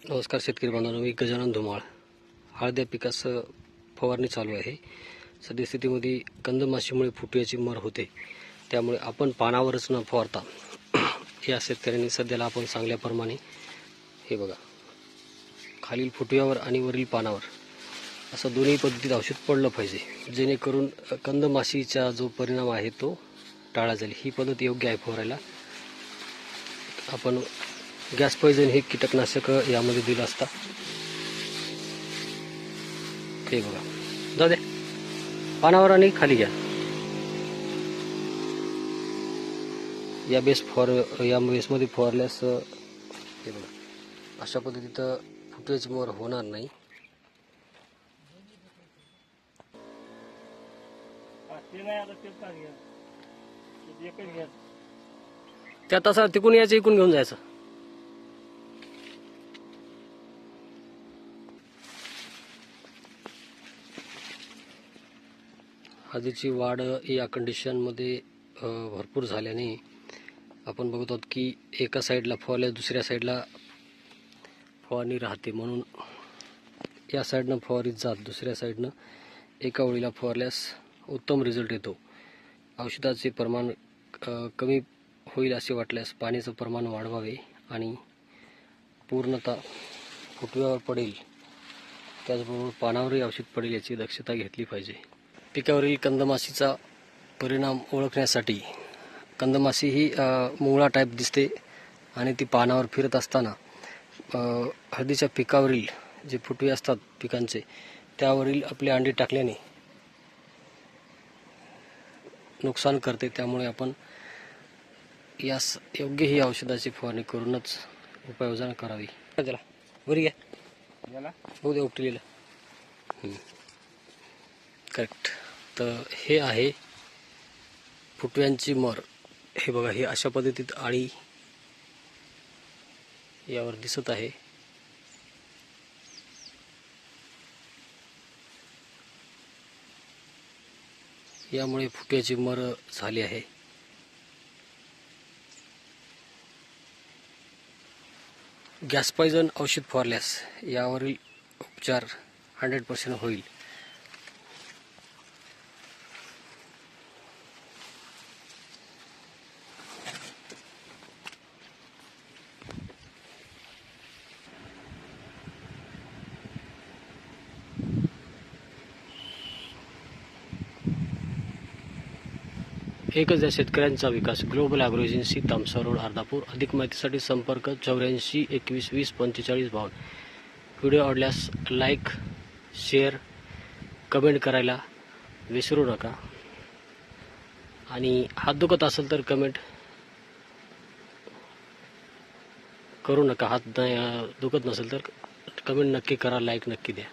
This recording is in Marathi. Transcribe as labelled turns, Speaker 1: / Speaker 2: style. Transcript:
Speaker 1: नमस्कार शेतकरी बांधवांनो, मी गजानन धुमाळ. हळद्या पिकास फवारणी चालू आहे. सद्यस्थितीमध्ये कंदमाशीमुळे फुटव्याची मर होते, त्यामुळे आपण पानावरच न फवारता या शेतकऱ्यांनी सध्याला आपण सांगल्याप्रमाणे हे बघा, खालील फुटव्यावर आणि वरील पानावर असं दोन्ही पद्धतीत औषध पडलं पाहिजे, जेणेकरून कंदमाशीचा जो परिणाम आहे तो टाळला जाईल. ही पद्धत योग्य आहे फवारायला. आपण गॅस पॉइझन हे कीटकनाशक यामध्ये दिलं असता. हे बघा, जाऊ दे, पानावर आणि खाली घ्या. या बेसमध्ये फवारल्यास हे बघा, अशा पद्धतीत फुटव्याची मर होणार नाही. त्या तसा तिकून यायचं, इकून घेऊन जायचं. हळदीची वाढ या कंडिशनमध्ये भरपूर झाल्याने आपण बघत आहोत की एका साईडला फवारल्यास दुसऱ्या साईडला फवारणी राहते, म्हणून या साईडनं फवारीत जात दुसऱ्या साईडनं एका ओळीला फवारल्यास उत्तम रिझल्ट येतो. औषधाचे प्रमाण कमी होईल असे वाटल्यास पाण्याचं प्रमाण वाढवावे आणि पूर्णतः फुटव्यावर पडेल त्याचबरोबर पानावरही औषध पडेल याची दक्षता घेतली पाहिजे. पिकावरील कंदमाशीचा परिणाम ओळखण्यासाठी कंदमाशी ही मुंगळा टाईप दिसते आणि ती पानावर फिरत असताना हळदीच्या पिकावरील जे फुटवे असतात पिकांचे त्यावरील आपले अंडे टाकल्याने नुकसान करते. त्यामुळे आपण यास योग्य ही औषधाची फवारणी करूनच उपाययोजना करावी. त्याला बरी घ्या, हो दे उपटलेलं. करेक्ट. तर हे आहे फुटव्यांची मर. हे बघा, हे अशा पद्धतीत आळी यावर दिसत आहे. यामुळे फुटव्याची मर झाली आहे. गॅस पॉइझन औषध फवारल्यास यावरील उपचार 100% होईल. एकच या शेतकऱ्यांचा विकास, global agro agency, Tamsa road, Ardhapur. अधिक माहितीसाठी संपर्क 84 21 20 45 52. व्हिडिओ आवडल्यास लाईक, शेअर, कमेंट करायला विसरू नका. आणि हात दुखत असेल तर कमेंट करू नका. हात दुखत नसेल तर कमेंट नक्की करा, लाईक नक्की द्या.